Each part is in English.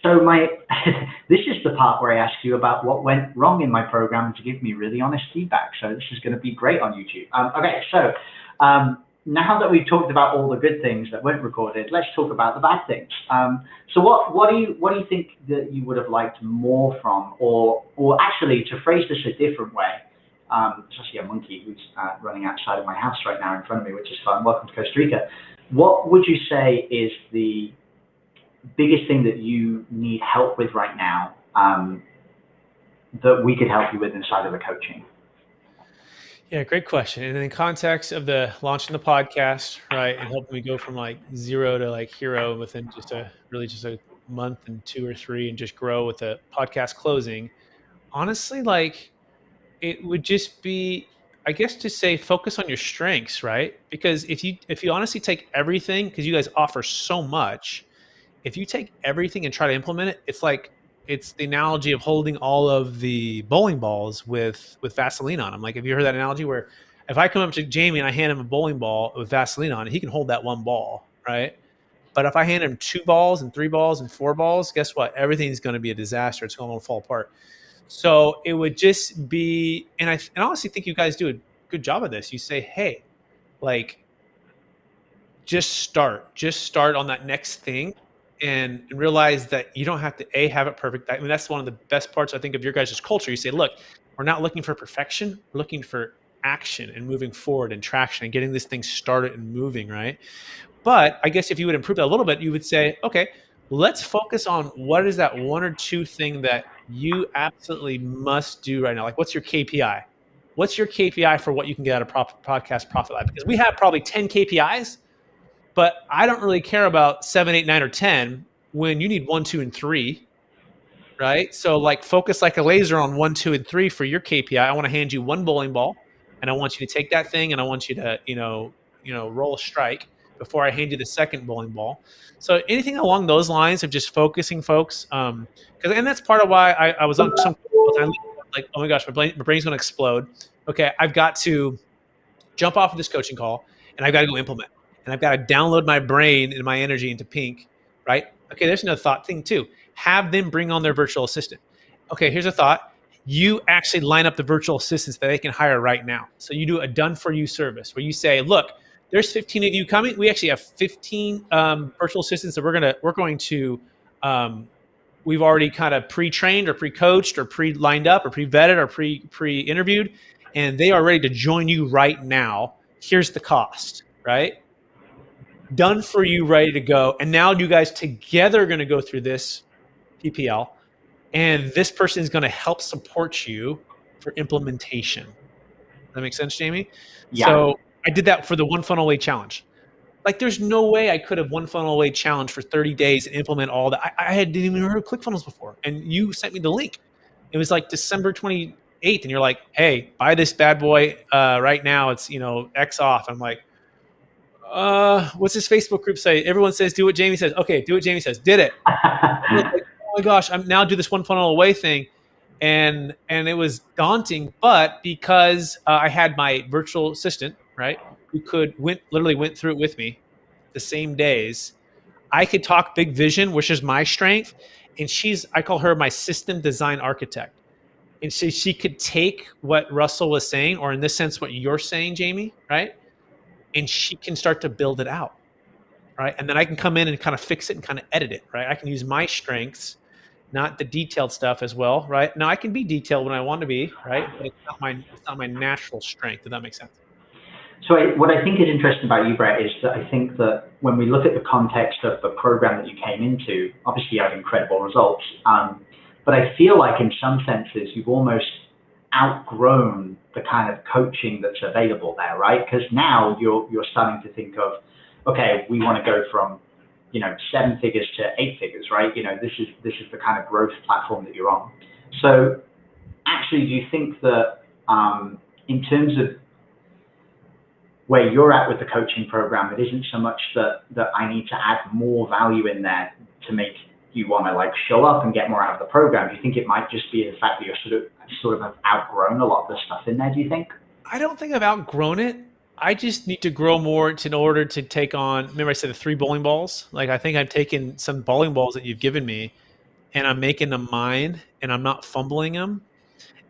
So this is the part where I ask you about what went wrong in my program to give me really honest feedback. So this is going to be great on YouTube. Okay, so now that we've talked about all the good things that weren't recorded, let's talk about the bad things. So what do you think that you would have liked more from, or actually to phrase this a different way? There's actually a monkey who's running outside of my house right now in front of me, which is fun. Welcome to Costa Rica. What would you say is the biggest thing that you need help with right now, that we could help you with inside of the coaching? Yeah, great question. And in the context of the launching the podcast, right, and helping me go from like zero to like hero within just a month and 2 or 3, and just grow with the podcast closing, honestly, like it would just be, I guess, to say focus on your strengths, right? Because if you honestly take everything, because you guys offer so much, if you take everything and try to implement it, it's the analogy of holding all of the bowling balls with Vaseline on them. Like, have you heard that analogy where if I come up to Jamie and I hand him a bowling ball with Vaseline on it, he can hold that one ball, right? But if I hand him 2 balls and 3 balls and 4 balls, guess what? Everything's going to be a disaster. It's going to fall apart. So it would just be, and I honestly think you guys do a good job of this. You say, hey, like, just start on that next thing, and realize that you don't have to have it perfect. I mean, that's one of the best parts, I think, of your guys' culture. You say, look, we're not looking for perfection. We're looking for action and moving forward and traction and getting this thing started and moving, right? But I guess if you would improve that a little bit, you would say, okay, let's focus on what is that 1 or 2 thing that you absolutely must do right now. Like, what's your KPI? What's your KPI for what you can get out of podcast Profit Live? Because we have probably 10 KPIs, but I don't really care about 7, 8, 9, or 10 when you need 1, 2, and 3, right? So like focus like a laser on 1, 2, and 3 for your KPI. I want to hand you 1 bowling ball, and I want you to take that thing, and I want you to, roll a strike before I hand you the second bowling ball. So anything along those lines of just focusing folks, and that's part of why I was on some like, oh my gosh, my brain's going to explode. Okay, I've got to jump off of this coaching call, and I've got to go implement. And I've got to download my brain and my energy into Pink, right? Okay, there's another thought thing too. Have them bring on their virtual assistant. Okay, here's a thought. You actually line up the virtual assistants that they can hire right now. So you do a done-for-you service where you say, look, there's 15 of you coming. We actually have 15 virtual assistants that we've already kind of pre-trained or pre-coached or pre-lined up or pre-vetted or pre-interviewed, and they are ready to join you right now. Here's the cost, right? Done for you, ready to go. And now you guys together are going to go through this PPL, and this person is going to help support you for implementation. Does that make sense, Jamie? Yeah. So I did that for the One Funnel Away Challenge. Like, there's no way I could have One Funnel Away Challenge for 30 days and implement all that. I didn't even heard of ClickFunnels before, and you sent me the link. It was like December 28th, and you're like, hey, buy this bad boy right now. It's, X off. I'm like, what's this Facebook group say? Everyone says, do what Jamie says. Okay, do what Jamie says. Did it. Like, oh my gosh, I'm now do this One Funnel Away thing. And it was daunting, but because I had my virtual assistant, right, who literally went through it with me the same days, I could talk big vision, which is my strength. And I call her my system design architect. And so she could take what Russell was saying, or in this sense, what you're saying, Jamie, right? And she can start to build it out, right? And then I can come in and kind of fix it and kind of edit it, right? I can use my strengths, not the detailed stuff as well, right? Now I can be detailed when I want to be, right? But it's not my natural strength. Does that make sense? So what I think is interesting about you, Brett, is that I think that when we look at the context of the program that you came into, obviously you have incredible results, but I feel like in some senses you've almost outgrown the kind of coaching that's available there, right? Because now you're starting to think of, okay, we want to go from 7 figures to 8 figures, right? This is the kind of growth platform that you're on. So actually, do you think that in terms of where you're at with the coaching program, it isn't so much that I need to add more value in there to make you want to show up and get more out of the program? Do you think it might just be the fact that you're sort of have outgrown a lot of the stuff in there, do you think? I don't think I've outgrown it. I just need to grow more in order to take on, remember I said the 3 bowling balls? Like, I think I've taken some bowling balls that you've given me and I'm making them mine, and I'm not fumbling them.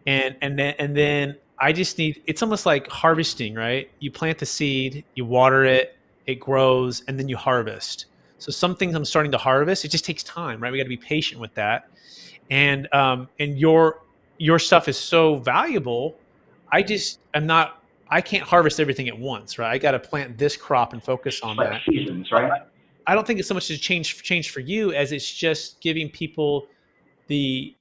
And then I just need, it's almost like harvesting, right? You plant the seed, you water it, it grows, and then you harvest. So some things I'm starting to harvest, it just takes time, right? We got to be patient with that. And your stuff is so valuable. I can't harvest everything at once, right? I got to plant this crop and focus It's on like that. seasons, But right? I don't think it's so much to change for you as it's just giving people the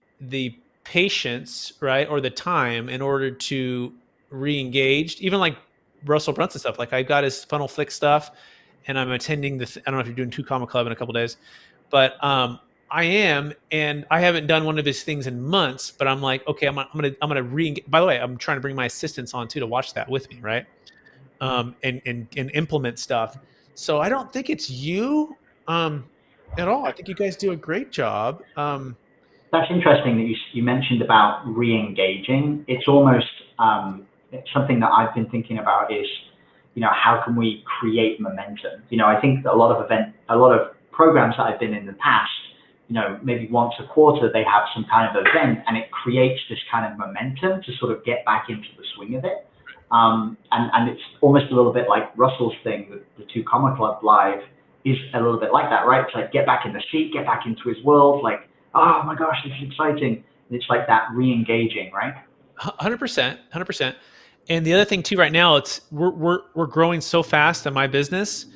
patience, right, or the time in order to re-engage. Even like Russell Brunson stuff. Like I've got his Funnel Flick stuff, and I'm attending the. I don't know if you're doing Two Comma Club in a couple days, but I am, and I haven't done one of his things in months. But I'm like, okay, I'm gonna re. By the way, I'm trying to bring my assistants on too to watch that with me, right? And implement stuff. So I don't think it's you at all. I think you guys do a great job. That's interesting that you mentioned about re-engaging. It's almost it's something that I've been thinking about is, how can we create momentum? I think that a lot of programs that I've been in the past, maybe once a quarter they have some kind of event, and it creates this kind of momentum to sort of get back into the swing of it. And it's almost a little bit like Russell's thing, the Two Comma Club Live is a little bit like that, right? It's like get back in the seat, get back into his world, like, oh my gosh, this is exciting. And it's like that re-engaging, right? 100%, 100%. And the other thing too, right now, it's we're growing so fast in my business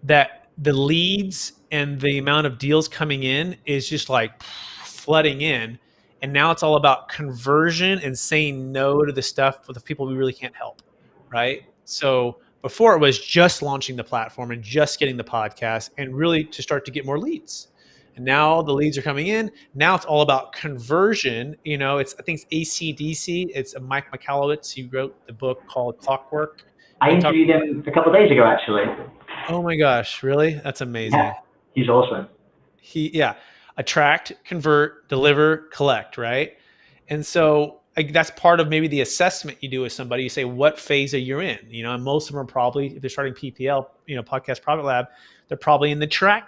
that the leads and the amount of deals coming in is just like flooding in. And now it's all about conversion and saying no to the stuff with the people we really can't help, right? So before it was just launching the platform and just getting the podcast and really to start to get more leads. And now the leads are coming in. Now it's all about conversion. I think it's ACDC. It's Mike Michalowicz. He wrote the book called Clockwork. I He talked. interviewed him a couple of days ago, actually. Oh my gosh, really? That's Yeah, amazing. he's awesome. Yeah, attract, convert, deliver, collect, right? And so that's part of maybe the assessment you do with somebody. You say, what phase are you in? And most of them are probably, if they're starting PPL, Podcast Profit Lab, they're probably in the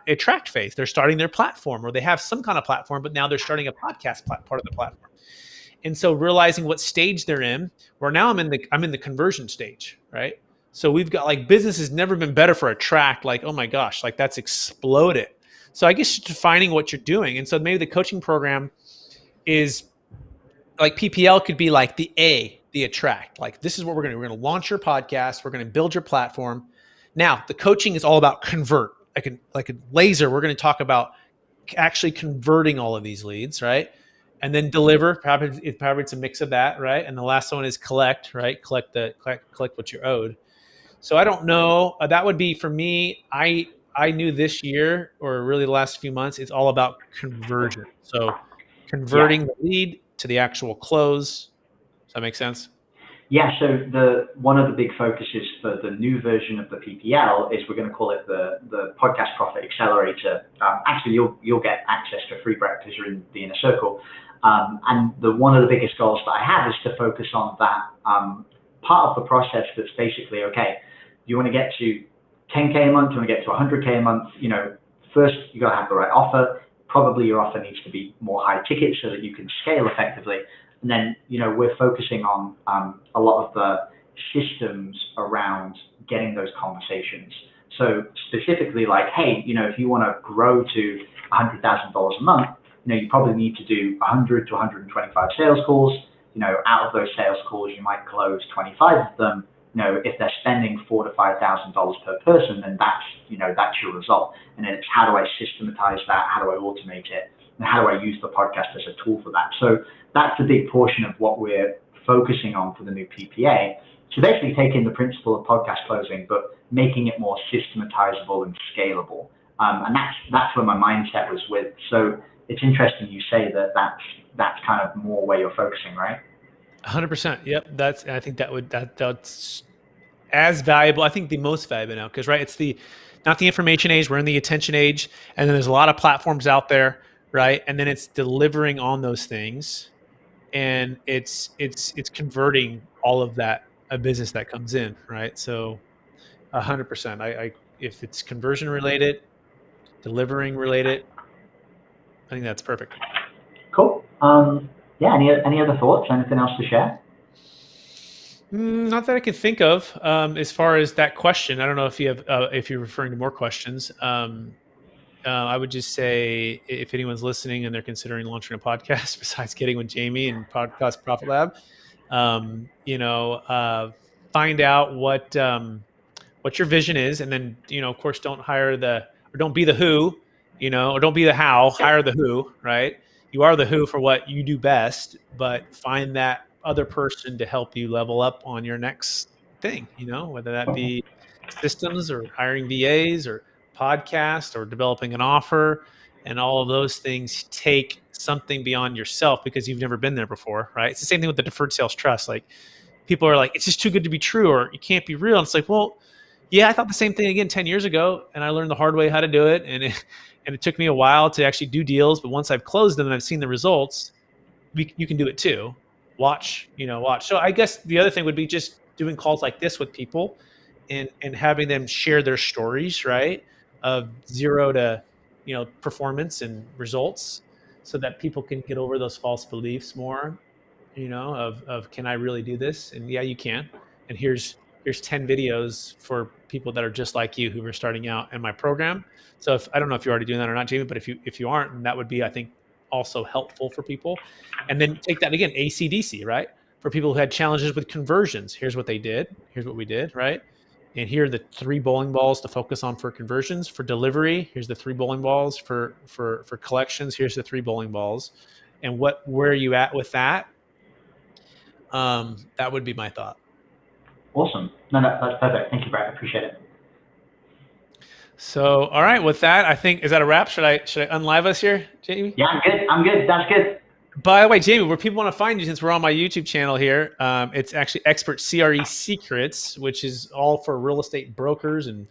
attract phase. They're starting their platform, or they have some kind of platform, but now they're starting a podcast part of the platform. And so realizing what stage they're in, where now I'm in the conversion stage, right? So we've got like business has never been better for attract. Like, oh my gosh, like that's exploded. So I guess defining what you're doing. And so maybe the coaching program is like PPL could be like the attract. Like this is what we're going to do. We're going to launch your podcast. We're going to build your platform. Now the coaching is all about convert. Like a laser, we're going to talk about actually converting all of these leads, right? And then deliver. Probably it's a mix of that, right? And the last one is collect, right? Collect what you're owed. So I don't know. That would be for me. I knew this year, or really the last few months, it's all about conversion. So Yeah. converting the lead to the actual close. Does that make sense? Yeah, so one of the big focuses for the new version of the PPL is we're going to call it the Podcast Profit Accelerator. Actually, you'll get access to free Brett because you're in the inner circle. And one of the biggest goals that I have is to focus on that part of the process that's basically, okay, you want to get to 10K a month, you want to get to 100K a month, first you got to have the right offer. Probably your offer needs to be more high ticket so that you can scale effectively. And then, we're focusing on a lot of the systems around getting those conversations. So specifically like, hey, if you want to grow to $100,000 a month, you probably need to do 100 to 125 sales calls. Out of those sales calls, you might close 25 of them. If they're spending $4,000 to $5,000 per person, then that's your result. And then it's how do I systematize that? How do I automate it? And how do I use the podcast as a tool for that? So that's a big portion of what we're focusing on for the new PPA. So basically taking the principle of podcast closing, but making it more systematizable and scalable. And that's where my mindset was with. So it's interesting you say that's kind of more where you're focusing, right? 100%. Yep. I think that's as valuable. I think the most valuable now, because right, it's not the information age. We're in the attention age, and then there's a lot of platforms out there, right? And then it's delivering on those things, and it's converting all of that a business that comes in, right? So 100%. I if it's conversion related, delivering related, I think that's perfect. Yeah, any other thoughts? Anything else to share? Not that I can think of. As far as that question, I don't know if you have, if you're referring to more questions. I would just say if anyone's listening and they're considering launching a podcast, besides getting with Jamie and Podcast Profit Lab, find out what your vision is, and then of course, don't be the who, or don't be the how. Hire the who, right? You are the who for what you do best, but find that other person to help you level up on your next thing. Whether that be systems or hiring VAs or podcast or developing an offer, and all of those things take something beyond yourself because you've never been there before, right? It's the same thing with the deferred sales trust. Like, people are like, it's just too good to be true, or it can't be real. And it's like, well, yeah, I thought the same thing again 10 years ago, and I learned the hard way how to do it. And it took me a while to actually do deals, but once I've closed them and I've seen the results, you can do it too. Watch. So I guess the other thing would be just doing calls like this with people and having them share their stories, right? Of zero to, performance and results, so that people can get over those false beliefs more, of can I really do this? And yeah, you can. And here's 10 videos for people that are just like you who are starting out in my program. So I don't know if you're already doing that or not, Jamie, but if you aren't, then that would be, I think, also helpful for people. And then take that again, ACDC, right? For people who had challenges with conversions, here's what they did. Here's what we did, right? And here are the 3 bowling balls to focus on for conversions. For delivery, here's the 3 bowling balls. For collections, here's the 3 bowling balls. And where are you at with that? That would be my thought. Awesome. No, that's perfect. Thank you, Brett. I appreciate it. So, all right, with that, I think, is that a wrap? Should I unlive us here, Jamie? Yeah, I'm good. That's good. By the way, Jamie, where people want to find you, since we're on my YouTube channel here, it's actually Expert CRE Secrets, which is all for real estate brokers and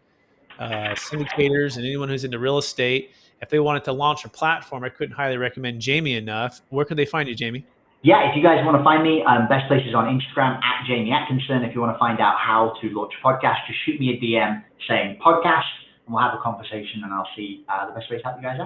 syndicators and anyone who's into real estate. If they wanted to launch a platform, I couldn't highly recommend Jamie enough. Where could they find you, Jamie? Yeah, if you guys want to find me, best place is on Instagram at Jamie Atkinson. If you want to find out how to launch a podcast, just shoot me a DM saying podcast, and we'll have a conversation, and I'll see the best way to help you guys out.